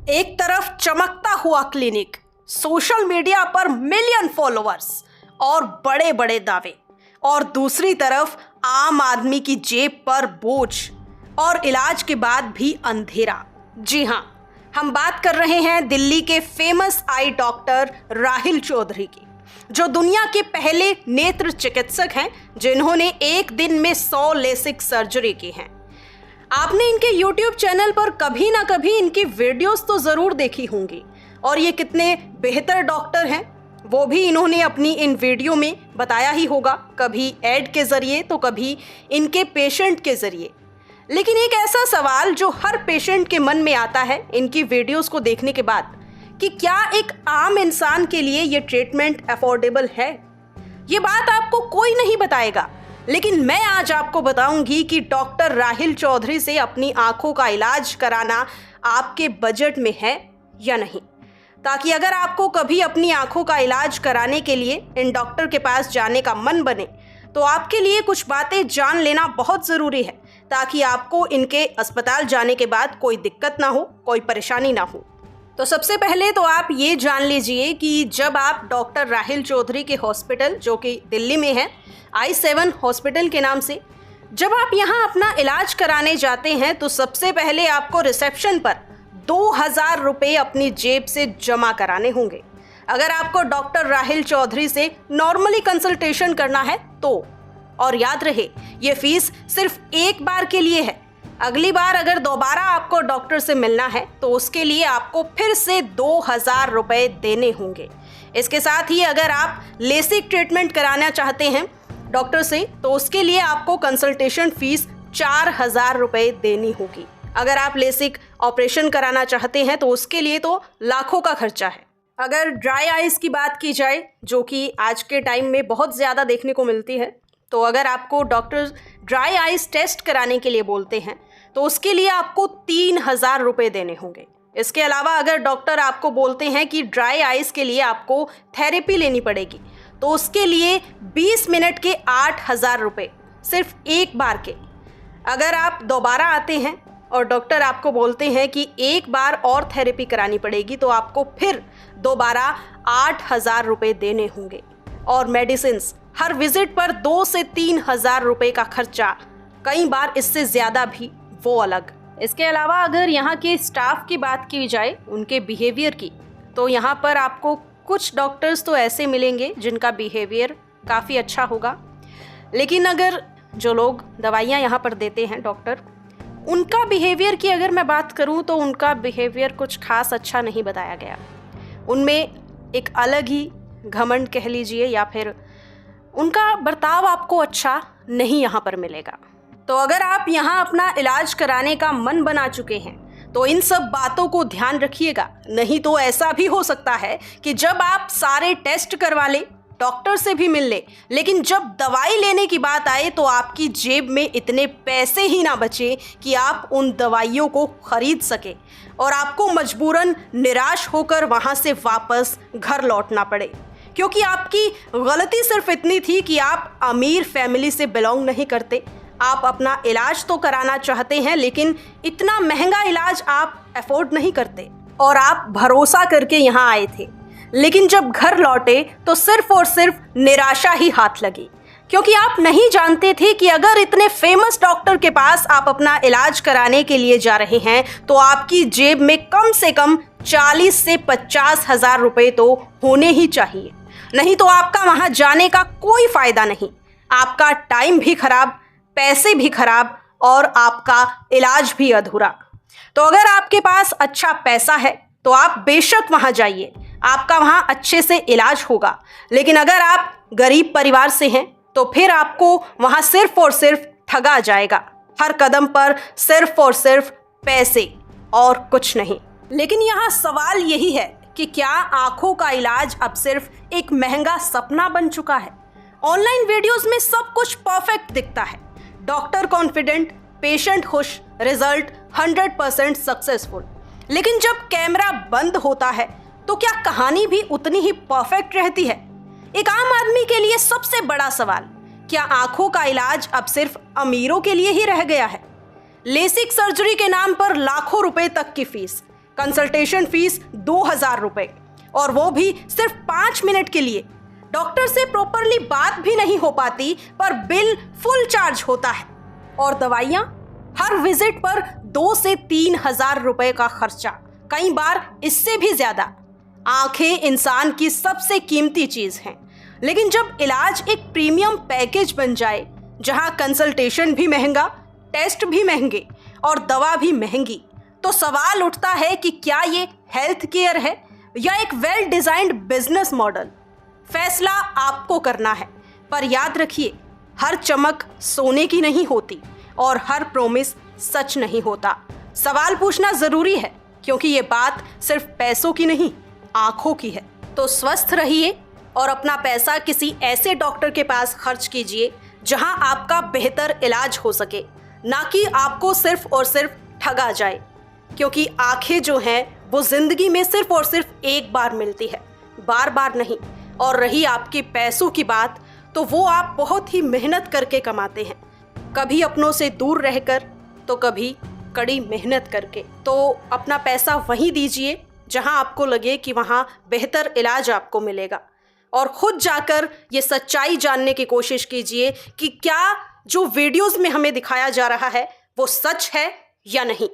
एक तरफ चमकता हुआ क्लिनिक, सोशल मीडिया पर मिलियन फॉलोअर्स और बड़े बड़े दावे, और दूसरी तरफ आम आदमी की जेब पर बोझ और इलाज के बाद भी अंधेरा। जी हाँ, हम बात कर रहे हैं दिल्ली के famous I doctor Rahil Chaudhary की, जो दुनिया के पहले नेत्र चिकित्सक हैं जिन्होंने एक दिन में 100 लेसिक सर्जरी की हैं। आपने इनके YouTube चैनल पर कभी ना कभी इनकी वीडियोस तो ज़रूर देखी होंगी, और ये कितने बेहतर डॉक्टर हैं वो भी इन्होंने अपनी इन वीडियो में बताया ही होगा, कभी ऐड के ज़रिए तो कभी इनके पेशेंट के ज़रिए। लेकिन एक ऐसा सवाल जो हर पेशेंट के मन में आता है इनकी वीडियोस को देखने के बाद, कि क्या एक आम इंसान के लिए ये ट्रीटमेंट अफोर्डेबल है? ये बात आपको कोई नहीं बताएगा, लेकिन मैं आज आपको बताऊंगी कि डॉक्टर राहिल चौधरी से अपनी आंखों का इलाज कराना आपके बजट में है या नहीं, ताकि अगर आपको कभी अपनी आंखों का इलाज कराने के लिए इन डॉक्टर के पास जाने का मन बने तो आपके लिए कुछ बातें जान लेना बहुत ज़रूरी है, ताकि आपको इनके अस्पताल जाने के बाद कोई दिक्कत ना हो, कोई परेशानी ना हो। तो सबसे पहले तो आप ये जान लीजिए कि जब आप डॉक्टर राहिल चौधरी के हॉस्पिटल, जो कि दिल्ली में है, I7 हॉस्पिटल के नाम से, जब आप यहाँ अपना इलाज कराने जाते हैं तो सबसे पहले आपको रिसेप्शन पर 2000 रुपये अपनी जेब से जमा कराने होंगे अगर आपको डॉक्टर राहिल चौधरी से नॉर्मली कंसल्टेशन करना है तो। और याद रहे, ये फीस सिर्फ एक बार के लिए है। अगली बार अगर दोबारा आपको डॉक्टर से मिलना है तो उसके लिए आपको फिर से 2000 रुपये देने होंगे। इसके साथ ही अगर आप लेसिक ट्रीटमेंट कराना चाहते हैं डॉक्टर से तो उसके लिए आपको कंसल्टेशन फीस 4000 रुपये देनी होगी। अगर आप लेसिक ऑपरेशन कराना चाहते हैं तो उसके लिए तो लाखों का खर्चा है। अगर ड्राई आइज़ की बात की जाए, जो कि आज के टाइम में बहुत ज़्यादा देखने को मिलती है, तो अगर आपको डॉक्टर ड्राई आइज़ टेस्ट कराने के लिए बोलते हैं तो उसके लिए आपको 3000 रुपये देने होंगे। इसके अलावा अगर डॉक्टर आपको बोलते हैं कि ड्राई आइज़ के लिए आपको थेरेपी लेनी पड़ेगी तो उसके लिए 20 मिनट के 8000 रुपये सिर्फ एक बार के। अगर आप दोबारा आते हैं और डॉक्टर आपको बोलते हैं कि एक बार और थेरेपी करानी पड़ेगी तो आपको फिर दोबारा 8000 रुपये देने होंगे। और मेडिसिन्स, हर विजिट पर 2 से 3000 रुपये का खर्चा, कई बार इससे ज़्यादा भी, वो अलग। इसके अलावा अगर यहाँ के स्टाफ की बात की जाए, उनके बिहेवियर की, तो यहाँ पर आपको कुछ डॉक्टर्स तो ऐसे मिलेंगे जिनका बिहेवियर काफ़ी अच्छा होगा, लेकिन अगर जो लोग दवाइयाँ यहाँ पर देते हैं डॉक्टर, उनका बिहेवियर की अगर मैं बात करूँ तो उनका बिहेवियर कुछ खास अच्छा नहीं बताया गया। उनमें एक अलग ही घमंड कह लीजिए, या फिर उनका बर्ताव आपको अच्छा नहीं यहाँ पर मिलेगा। तो अगर आप यहाँ अपना इलाज कराने का मन बना चुके हैं तो इन सब बातों को ध्यान रखिएगा, नहीं तो ऐसा भी हो सकता है कि जब आप सारे टेस्ट करवा लें, डॉक्टर से भी मिल ले, लेकिन जब दवाई लेने की बात आए तो आपकी जेब में इतने पैसे ही ना बचे कि आप उन दवाइयों को खरीद सके और आपको मजबूरन निराश होकर वहाँ से वापस घर लौटना पड़े, क्योंकि आपकी गलती सिर्फ इतनी थी कि आप अमीर फैमिली से बिलोंग नहीं करते। आप अपना इलाज तो कराना चाहते हैं, लेकिन इतना महंगा इलाज आप अफोर्ड नहीं करते, और आप भरोसा करके यहाँ आए थे। लेकिन जब घर लौटे तो सिर्फ और सिर्फ निराशा ही हाथ लगी, क्योंकि आप नहीं जानते थे कि अगर इतने फेमस डॉक्टर के पास आप अपना इलाज कराने के लिए जा रहे हैं तो आपकी जेब में कम से कम 40 से 50 हजार रुपये तो होने ही चाहिए, नहीं तो आपका वहाँ जाने का कोई फ़ायदा नहीं। आपका टाइम भी खराब, पैसे भी खराब, और आपका इलाज भी अधूरा। तो अगर आपके पास अच्छा पैसा है तो आप बेशक वहाँ जाइए, आपका वहाँ अच्छे से इलाज होगा। लेकिन अगर आप गरीब परिवार से हैं तो फिर आपको वहाँ सिर्फ और सिर्फ ठगा जाएगा, हर कदम पर सिर्फ और सिर्फ पैसे और कुछ नहीं। लेकिन यहाँ सवाल यही है कि क्या आंखों का इलाज अब सिर्फ एक महंगा सपना बन चुका है? ऑनलाइन वीडियोस में सब कुछ परफेक्ट दिखता है, डॉक्टर कॉन्फिडेंट, पेशेंट खुश, रिजल्ट 100% सक्सेसफुल। लेकिन जब कैमरा बंद होता है तो क्या कहानी भी उतनी ही परफेक्ट रहती है? एक आम आदमी के लिए सबसे बड़ा सवाल, क्या आंखों का इलाज अब सिर्फ अमीरों के लिए ही रह गया है? लेसिक सर्जरी के नाम पर लाखों रुपए तक की फीस, कंसल्टेशन फीस 2,000 रुपए, और वो भी सिर्फ 5 मिनट के लिए। डॉक्टर से प्रॉपरली बात भी नहीं हो पाती, पर बिल फुल चार्ज होता है। और दवाइयाँ, हर विजिट पर 2 से 3,000 रुपए का खर्चा, कई बार इससे भी ज्यादा। आंखें इंसान की सबसे कीमती चीज हैं, लेकिन जब इलाज एक प्रीमियम पैकेज बन जाए, जहां कंसल्टेशन भी महंगा, टेस्ट भी महंगे और दवा भी महंगी, तो सवाल उठता है कि क्या ये हेल्थ केयर है या एक वेल डिजाइन्ड बिजनेस मॉडल। फैसला आपको करना है, पर याद रखिए, हर चमक सोने की नहीं होती और हर प्रॉमिस सच नहीं होता। सवाल पूछना जरूरी है, क्योंकि ये बात सिर्फ पैसों की नहीं, आंखों की है। तो स्वस्थ रहिए और अपना पैसा किसी ऐसे डॉक्टर के पास खर्च कीजिए जहां आपका बेहतर इलाज हो सके, ना कि आपको सिर्फ और सिर्फ ठगा जाए। क्योंकि आंखें जो हैं वो जिंदगी में सिर्फ और सिर्फ एक बार मिलती है, बार बार नहीं। और रही आपके पैसों की बात, तो वो आप बहुत ही मेहनत करके कमाते हैं, कभी अपनों से दूर रहकर तो कभी कड़ी मेहनत करके। तो अपना पैसा वहीं दीजिए जहां आपको लगे कि वहां बेहतर इलाज आपको मिलेगा, और खुद जाकर ये सच्चाई जानने की कोशिश कीजिए कि क्या जो वीडियोस में हमें दिखाया जा रहा है वो सच है या नहीं।